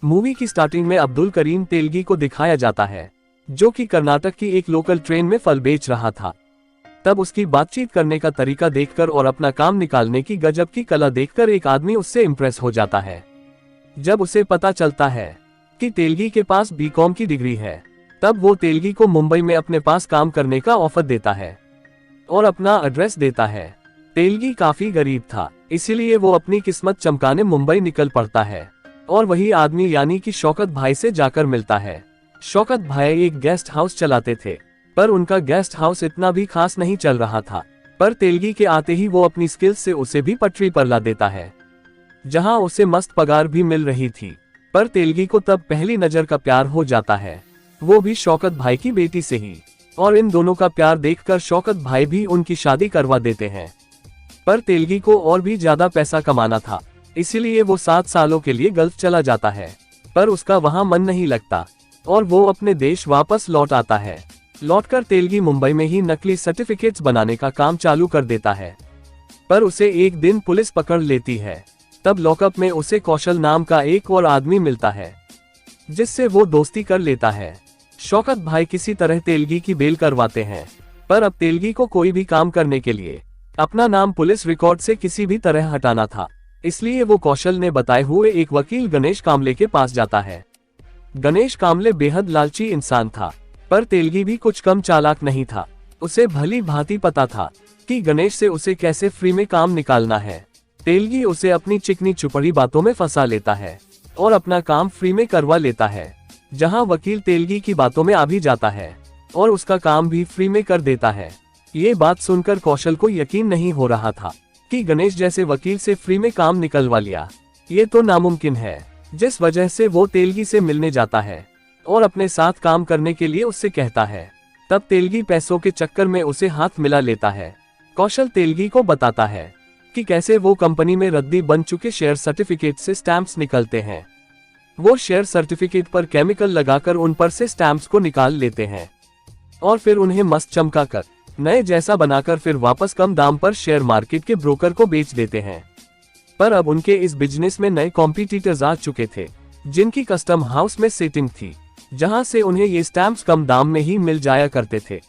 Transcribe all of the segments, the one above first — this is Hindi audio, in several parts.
मूवी की स्टार्टिंग में अब्दुल करीम तेलगी को दिखाया जाता है, जो कि कर्नाटक की एक लोकल ट्रेन में फल बेच रहा था। तब उसकी बातचीत करने का तरीका देखकर और अपना काम निकालने की गजब की कला देखकर एक आदमी उससे इम्प्रेस हो जाता है। जब उसे पता चलता है कि तेलगी के पास बीकॉम की डिग्री है, तब वो तेलगी को मुंबई में अपने पास काम करने का ऑफर देता है और अपना एड्रेस देता है। तेलगी काफी गरीब था, इसीलिए वो अपनी किस्मत चमकाने मुंबई निकल पड़ता है और वही आदमी यानी कि शौकत भाई से जाकर मिलता है। शौकत भाई एक गेस्ट हाउस चलाते थे, पर उनका गेस्ट हाउस इतना भी खास नहीं चल रहा था। पर तेलगी के आते ही वो अपनी स्किल्स से उसे भी पटरी पर ला देता है, जहां उसे मस्त पगार भी मिल रही थी। पर तेलगी को तब पहली नजर का प्यार हो जाता है, वो भी शौकत भाई की बेटी से ही। और इन दोनों का प्यार देखकर शौकत भाई भी उनकी शादी करवा देते हैं। पर तेलगी को और भी ज्यादा पैसा कमाना था, इसीलिए वो 7 सालों के लिए गल्फ चला जाता है। पर उसका वहां मन नहीं लगता और वो अपने देश वापस लौट आता है। लौटकर तेलगी मुंबई में ही नकली सर्टिफिकेट्स बनाने का काम चालू कर देता है। पर उसे एक दिन पुलिस पकड़ लेती है। तब लॉकअप में उसे कौशल नाम का एक और आदमी मिलता है, जिससे वो दोस्ती कर लेता है। शौकत भाई किसी तरह तेलगी की बेल करवाते हैं, पर अब तेलगी को कोई भी काम करने के लिए अपना नाम पुलिस रिकॉर्ड से किसी भी तरह हटाना था, इसलिए वो कौशल ने बताए हुए एक वकील गणेश कामले के पास जाता है। गणेश कामले बेहद लालची इंसान था, पर तेलगी भी कुछ कम चालाक नहीं था। उसे भली भांति पता था कि गणेश से उसे कैसे फ्री में काम निकालना है। तेलगी उसे अपनी चिकनी चुपड़ी बातों में फंसा लेता है और अपना काम फ्री में करवा लेता है, जहां वकील तेलगी की बातों में आ भी जाता है और उसका काम भी फ्री में कर देता है। ये बात सुनकर कौशल को यकीन नहीं हो रहा था कि गणेश जैसे वकील से फ्री में काम निकलवा लिया, ये तो नामुमकिन है। जिस वजह से वो तेलगी से मिलने जाता है और अपने साथ काम करने के लिए उससे कहता है। तब तेलगी पैसों के चक्कर में उसे हाथ मिला लेता है। कौशल तेलगी को बताता है कि कैसे वो कंपनी में रद्दी बन चुके शेयर सर्टिफिकेट से स्टैंप्स निकलते हैं। वो शेयर सर्टिफिकेट पर केमिकल लगाकर उन पर से स्टैंप्स को निकाल लेते हैं और फिर उन्हें मस्त चमकाकर नए जैसा बनाकर फिर वापस कम दाम पर शेयर मार्केट के ब्रोकर को बेच देते हैं। पर अब उनके इस बिजनेस में नए कॉम्पिटिटर्स आ चुके थे, जिनकी कस्टम हाउस में सेटिंग थी, जहां से उन्हें ये स्टैंप्स कम दाम में ही मिल जाया करते थे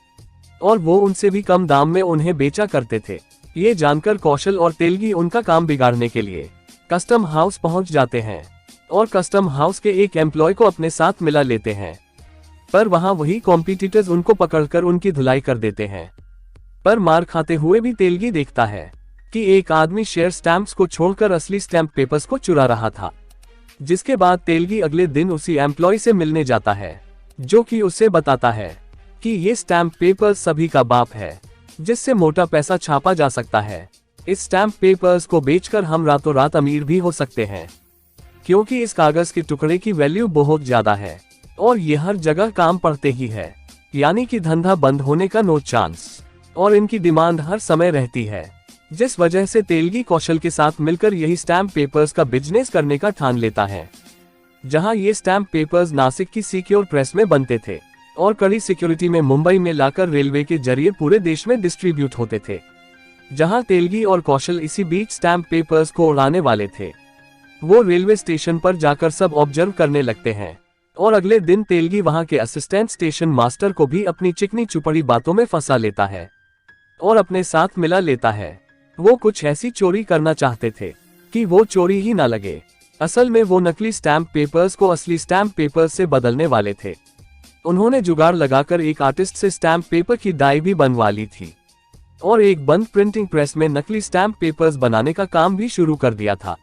और वो उनसे भी कम दाम में उन्हें बेचा करते थे। ये जानकर कौशल और तेलगी उनका काम बिगाड़ने के लिए कस्टम हाउस पहुंच जाते हैं और कस्टम हाउस के एक एम्प्लॉय को अपने साथ मिला लेते हैं। पर वहां वही कॉम्पिटिटर्स उनको पकड़कर उनकी धुलाई कर देते हैं। पर मार खाते हुए भी तेलगी देखता है कि एक आदमी शेयर स्टैंप्स को छोड़कर असली स्टैंप पेपर्स को चुरा रहा था। जिसके बाद तेलगी अगले दिन उसी एम्प्लॉय से मिलने जाता है, जो कि उसे बताता है कि ये स्टैंप पेपर्स सभी का बाप है, जिससे मोटा पैसा छापा जा सकता है। इस स्टैंप पेपर्स को बेचकर हम रातों रात अमीर भी हो सकते हैं, क्योंकि इस कागज के टुकड़े की वैल्यू बहुत ज्यादा है और ये हर जगह काम पड़ते ही है, यानी कि धंधा बंद होने का नो चांस और इनकी डिमांड हर समय रहती है। जिस वजह से तेलगी कौशल के साथ मिलकर यही स्टैंप पेपर्स का बिजनेस करने का ठान लेता है, जहां ये स्टैंप पेपर्स नासिक की सिक्योर प्रेस में बनते थे और कड़ी सिक्योरिटी में मुंबई में लाकर रेलवे के जरिए पूरे देश में डिस्ट्रीब्यूट होते थे। जहां तेलगी और कौशल इसी बीच स्टैंप पेपर्स को उड़ाने वाले थे, वो रेलवे स्टेशन पर जाकर सब ऑब्जर्व करने लगते हैं और अगले दिन तेलगी वहां के असिस्टेंट स्टेशन मास्टर को भी अपनी चिकनी चुपड़ी बातों में फंसा लेता है और अपने साथ मिला लेता है। वो कुछ ऐसी चोरी करना चाहते थे कि वो चोरी ही ना लगे। असल में वो नकली स्टैंप पेपर्स को असली स्टैंप पेपर्स से बदलने वाले थे। उन्होंने जुगाड़ लगाकर एक आर्टिस्ट से स्टैंप पेपर की डाई भी बनवा ली थी और एक बंद प्रिंटिंग प्रेस में नकली स्टैंप पेपर्स बनाने का काम भी शुरू कर दिया था,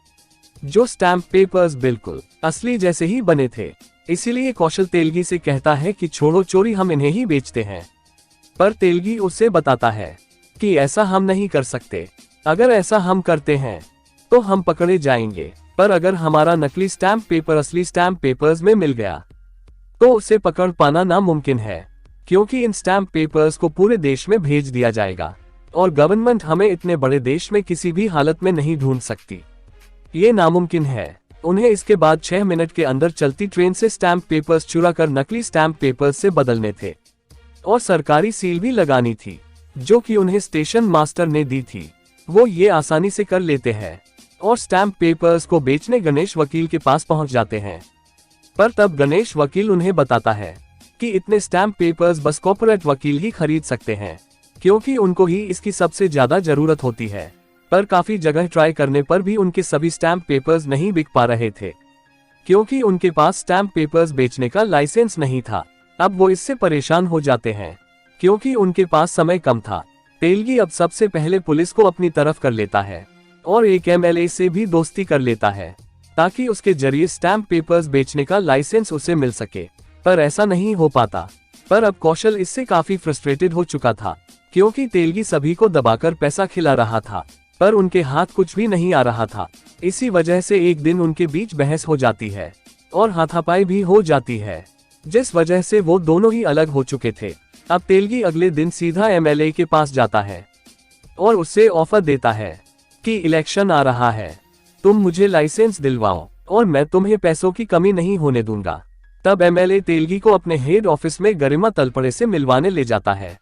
जो स्टैंप पेपर्स बिल्कुल असली जैसे ही बने थे। इसीलिए कौशल तेलगी से कहता है कि छोड़ो चोरी, हम इन्हें ही बेचते हैं। पर तेलगी उसे बताता है कि ऐसा हम नहीं कर सकते। अगर ऐसा हम करते हैं तो हम पकड़े जाएंगे, पर अगर हमारा नकली स्टैंप पेपर असली स्टैंप पेपर्स में मिल गया तो उसे पकड़ पाना नामुमकिन है, क्योंकि इन स्टैंप पेपर्स को पूरे देश में भेज दिया जाएगा और गवर्नमेंट हमें इतने बड़े देश में किसी भी हालत में नहीं ढूंढ सकती। ये नामुमकिन है। उन्हें इसके बाद 6 मिनट के अंदर चलती ट्रेन से स्टैंप पेपर्स चुरा कर नकली स्टैंप पेपर्स से बदलने थे और सरकारी सील भी लगानी थी, जो कि उन्हें स्टेशन मास्टर ने दी थी। वो ये आसानी से कर लेते हैं और स्टैंप पेपर्स को बेचने गणेश वकील के पास पहुंच जाते हैं। पर तब गणेश वकील उन्हें बताता है कि इतने स्टैम्प पेपर्स बस कॉर्पोरेट वकील ही खरीद सकते हैं, क्योंकि उनको ही इसकी सबसे ज्यादा जरूरत होती है। पर काफी जगह ट्राई करने पर भी उनके सभी स्टैम्प पेपर्स नहीं बिक पा रहे थे, क्योंकि उनके पास स्टैम्प पेपर्स बेचने का लाइसेंस नहीं था। अब वो इससे परेशान हो जाते हैं, क्योंकि उनके पास समय कम था। तेलगी अब सबसे पहले पुलिस को अपनी तरफ कर लेता है और एक एमएलए से भी दोस्ती कर लेता है, ताकि उसके जरिए स्टैम्प पेपर्स बेचने का लाइसेंस उसे मिल सके। पर ऐसा नहीं हो पाता। पर अब कौशल इससे काफी फ्रस्ट्रेटेड हो चुका था, क्योंकि तेलगी सभी को दबाकर पैसा खिला रहा था, पर उनके हाथ कुछ भी नहीं आ रहा था। इसी वजह से एक दिन उनके बीच बहस हो जाती है और हाथापाई भी हो जाती है, जिस वजह से वो दोनों ही अलग हो चुके थे। अब तेलगी अगले दिन सीधा एमएलए के पास जाता है और उससे ऑफर देता है कि इलेक्शन आ रहा है, तुम मुझे लाइसेंस दिलवाओ और मैं तुम्हें पैसों की कमी नहीं होने दूंगा। तब एमएलए तेलगी को अपने हेड ऑफिस में गरिमा तलपड़े से मिलवाने ले जाता है।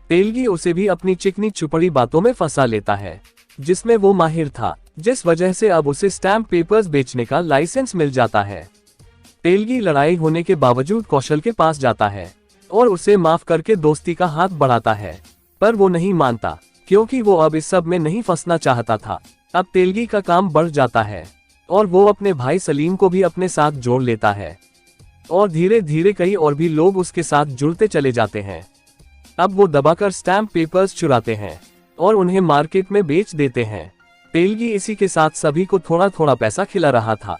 तेलगी उसे भी अपनी चिकनी चुपड़ी बातों में फंसा लेता है, जिसमें वो माहिर था, जिस वजह से अब उसे स्टैम्प पेपर्स बेचने का लाइसेंस मिल जाता है। तेलगी लड़ाई होने के बावजूद कौशल के पास जाता है और उसे माफ करके दोस्ती का हाथ बढ़ाता है, पर वो नहीं मानता, क्योंकि वो अब इस सब में नहीं फंसना चाहता था। अब तेलगी का काम बढ़ जाता है और वो अपने भाई सलीम को भी अपने साथ जोड़ लेता है और धीरे धीरे कई और भी लोग उसके साथ जुड़ते चले जाते हैं। अब वो दबाकर स्टैम्प पेपर्स चुराते हैं और उन्हें मार्केट में बेच देते हैं। तेलगी इसी के साथ सभी को थोड़ा थोड़ा पैसा खिला रहा था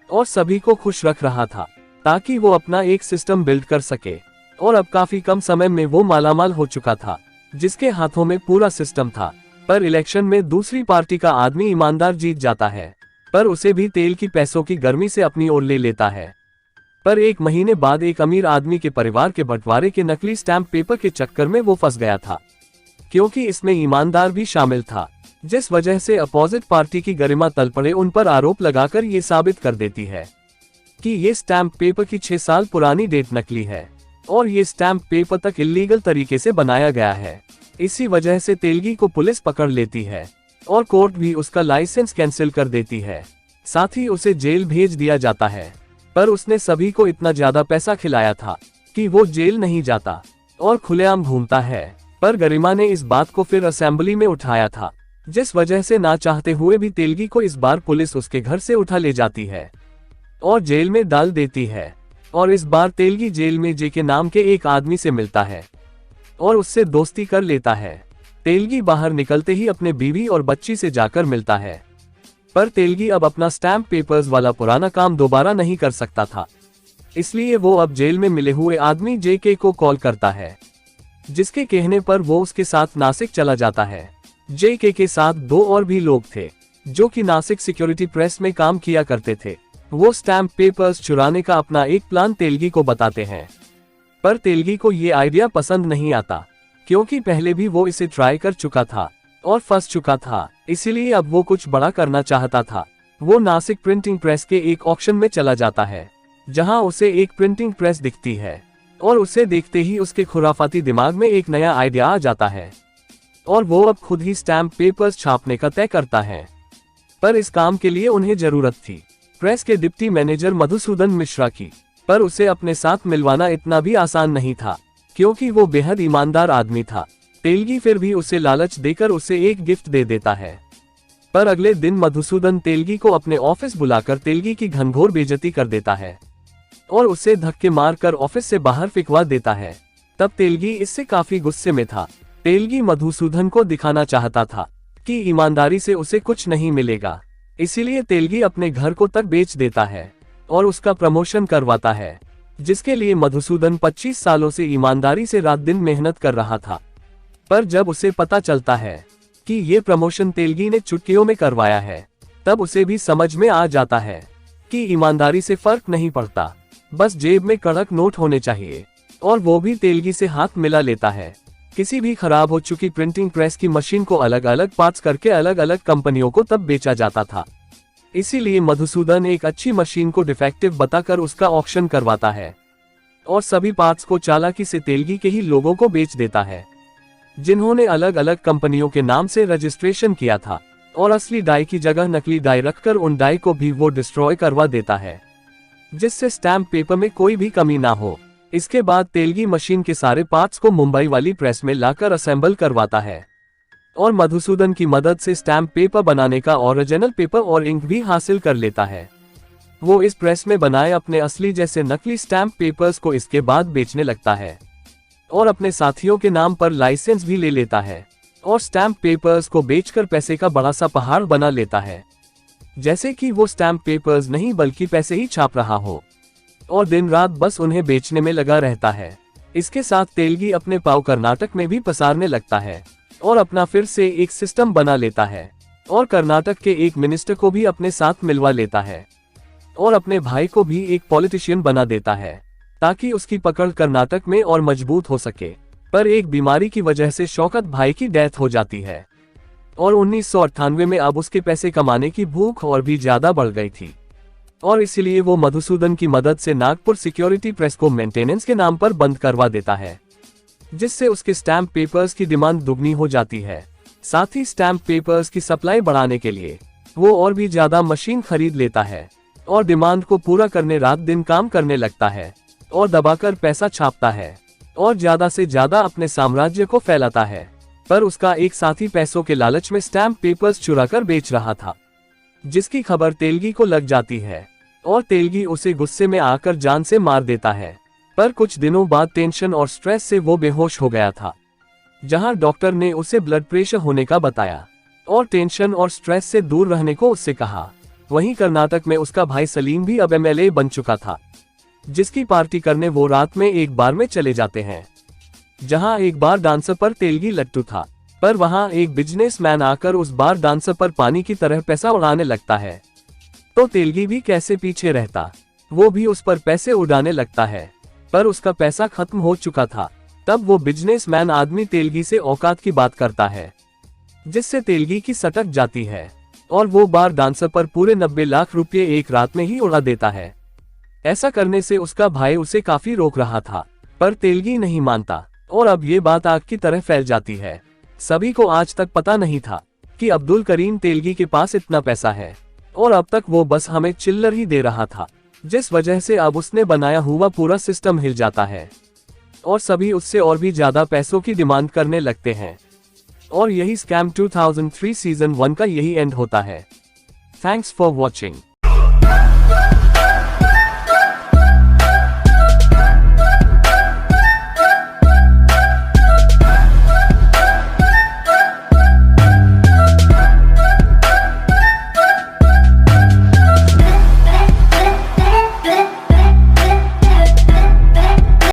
और सभी को खुश रख रहा था, ताकि वो अपना एक सिस्टम बिल्ड कर सके। और अब काफी कम समय में वो मालामाल हो चुका था, जिसके हाथों में पूरा सिस्टम था। पर इलेक्शन में दूसरी पार्टी का आदमी ईमानदार जीत जाता है, पर उसे भी तेल की पैसों की गर्मी से अपनी ओर ले लेता है। पर एक महीने बाद एक अमीर आदमी के परिवार के बंटवारे के नकली स्टैम्प पेपर के चक्कर में वो फंस गया था, क्योंकि इसमें ईमानदार भी शामिल था, जिस वजह से अपोजिट पार्टी की गरिमा तलपड़े उन पर आरोप लगाकर ये साबित कर देती है कि ये स्टैम्प पेपर की 6 साल पुरानी डेट नकली है और ये स्टैम्प पेपर तक इल्लीगल तरीके से बनाया गया है। इसी वजह से तेलगी को पुलिस पकड़ लेती है और कोर्ट भी उसका लाइसेंस कैंसिल कर देती है, साथ ही उसे जेल भेज दिया जाता है। पर उसने सभी को इतना ज्यादा पैसा खिलाया था कि वो जेल नहीं जाता और खुलेआम घूमता है। पर गरिमा ने इस बात को फिर असेंबली में उठाया था, जिस वजह से ना चाहते हुए भी तेलगी को इस बार पुलिस उसके घर से उठा ले जाती है और जेल में डाल देती है। और इस बार तेलगी जेल में जे के नाम के एक आदमी से मिलता है और उससे दोस्ती कर लेता है। तेलगी बाहर निकलते ही अपने बीवी और बच्ची से जाकर मिलता है, पर तेलगी अब अपना स्टैम्प पेपर्स वाला पुराना काम दोबारा नहीं कर सकता था, इसलिए वो अब जेल में मिले हुए आदमी जेके को कॉल करता है, जिसके कहने पर वो उसके साथ नासिक चला जाता है। जेके के साथ 2 और भी लोग थे, जो कि नासिक सिक्योरिटी प्रेस में काम किया करते थे। वो स्टैम्प पेपर्स चुराने का अपना एक प्लान तेलगी को बताते हैं, पर तेलगी को ये आइडिया पसंद नहीं आता, क्योंकि पहले भी वो इसे ट्राई कर चुका था और फंस चुका था। इसीलिए अब वो कुछ बड़ा करना चाहता था। वो नासिक प्रिंटिंग प्रेस के एक ऑक्शन में चला जाता है, जहां उसे एक प्रिंटिंग प्रेस दिखती है और उसे देखते ही उसके खुराफाती दिमाग में एक नया आइडिया आ जाता है और वो अब खुद ही स्टैम्प पेपर्स छापने का तय करता है। पर इस काम के लिए उन्हें जरूरत थी प्रेस के डिप्टी मैनेजर मधुसूदन मिश्रा की, पर उसे अपने साथ मिलवाना इतना भी आसान नहीं था, क्योंकि वो बेहद ईमानदार आदमी था। तेलगी फिर भी उसे लालच देकर उसे एक गिफ्ट दे देता है। पर अगले दिन मधुसूदन तेलगी को अपने ऑफिस बुलाकर तेलगी की घनघोर बेइज्जती कर देता है और उसे धक्के मारकर ऑफिस से बाहर फेंकवा देता है। तब तेलगी इससे काफी गुस्से में था। तेलगी मधुसूदन को दिखाना चाहता था कि ईमानदारी से उसे कुछ नहीं मिलेगा, इसीलिए तेलगी अपने घर को तक बेच देता है और उसका प्रमोशन करवाता है, जिसके लिए मधुसूदन 25 सालों से ईमानदारी से रात दिन मेहनत कर रहा था। पर जब उसे पता चलता है कि ये प्रमोशन तेलगी ने चुटकियों में करवाया है, तब उसे भी समझ में आ जाता है कि ईमानदारी से फर्क नहीं पड़ता, बस जेब में कड़क नोट होने चाहिए। और वो भी तेलगी से हाथ मिला लेता है। किसी भी खराब हो चुकी प्रिंटिंग प्रेस की मशीन को अलग अलग पार्ट्स करके अलग अलग कंपनियों को तब बेचा जाता था। इसीलिए मधुसूदन एक अच्छी मशीन को डिफेक्टिव बताकर उसका ऑक्शन करवाता है और सभी पार्ट्स को चालाकी से तेलगी के ही लोगों को बेच देता है, जिन्होंने अलग अलग कंपनियों के नाम से रजिस्ट्रेशन किया था, और असली डाई की जगह नकली डाई रखकर उन डाई को भी वो डिस्ट्रॉय करवा देता है। जिससे स्टैम्प पेपर में कोई भी कमी ना हो। इसके बाद तेलगी मशीन के सारे पार्ट्स को मुंबई वाली प्रेस में लाकर असेंबल करवाता है और मधुसूदन की मदद से स्टैम्प पेपर बनाने का ओरिजिनल पेपर और इंक भी हासिल कर लेता है। वो इस प्रेस में बनाए अपने असली जैसे नकली स्टैम्प पेपर्स को इसके बाद बेचने लगता है और अपने साथियों के नाम पर लाइसेंस भी ले लेता है और स्टैम्प पेपर्स को बेचकर पैसे का बड़ा सा पहाड़ बना लेता है, जैसे कि वो स्टैम्प पेपर्स नहीं बल्कि पैसे ही छाप रहा हो और दिन रात बस उन्हें बेचने में लगा रहता है। इसके साथ तेलगी अपने पाव कर्नाटक में भी पसारने लगता है और अपना फिर से एक सिस्टम बना लेता है और कर्नाटक के एक मिनिस्टर को भी अपने साथ मिलवा लेता है और अपने भाई को भी एक पॉलिटिशियन बना देता है ताकि उसकी पकड़ कर्नाटक में और मजबूत हो सके। पर एक बीमारी की वजह से शौकत भाई की डेथ हो जाती है और 1998 में अब उसके पैसे कमाने की भूख और भी ज्यादा बढ़ गई थी और इसलिए वो मधुसूदन की मदद से नागपुर सिक्योरिटी प्रेस को मेंटेनेंस के नाम पर बंद करवा देता है, जिससे उसके स्टैम्प पेपर्स की डिमांड दुगनी हो जाती है। साथ ही स्टैम्प पेपर्स की सप्लाई बढ़ाने के लिए वो और भी ज्यादा मशीन खरीद लेता है और डिमांड को पूरा करने रात दिन काम करने लगता है और दबाकर पैसा छापता है और ज्यादा से ज्यादा अपने साम्राज्य को फैलाता है। पर उसका एक साथी पैसों के लालच में स्टैम्प पेपर्स चुराकर बेच रहा था, जिसकी खबर तेलगी को लग जाती है और तेलगी उसे गुस्से में आकर जान से मार देता है। पर कुछ दिनों बाद टेंशन और स्ट्रेस से वो बेहोश हो गया था, जहां डॉक्टर ने उसे ब्लड प्रेशर होने का बताया और टेंशन और स्ट्रेस से दूर रहने को उससे कहा। वहीं कर्नाटक में उसका भाई सलीम भी अब MLA बन चुका था, जिसकी पार्टी करने वो रात में एक बार में चले जाते हैं, जहां एक बार डांसर पर तेलगी लट्टू था। पर वहां एक बिजनेसमैन आकर उस बार डांसर पर पानी की तरह पैसा उड़ाने लगता है, तो तेलगी भी कैसे पीछे रहता, वो भी उस पर पैसे उड़ाने लगता है। पर उसका पैसा खत्म हो चुका था। तब वो बिजनेसमैन आदमी तेलगी से औकात की बात करता है, जिससे तेलगी की सटक जाती है और वो बार डांसर पर पूरे 90 लाख रुपए एक रात में ही उड़ा देता है। ऐसा करने से उसका भाई उसे काफी रोक रहा था, पर तेलगी नहीं मानता और अब ये बात आग की तरह फैल जाती है। सभी को आज तक पता नहीं था कि अब्दुल करीम तेलगी के पास इतना पैसा है और अब तक वो बस हमें चिल्लर ही दे रहा था, जिस वजह से अब उसने बनाया हुआ पूरा सिस्टम हिल जाता है और सभी उससे और भी ज्यादा पैसों की डिमांड करने लगते हैं। और यही स्कैम 2003 सीजन 1 का यही एंड होता है। Thanks for watching.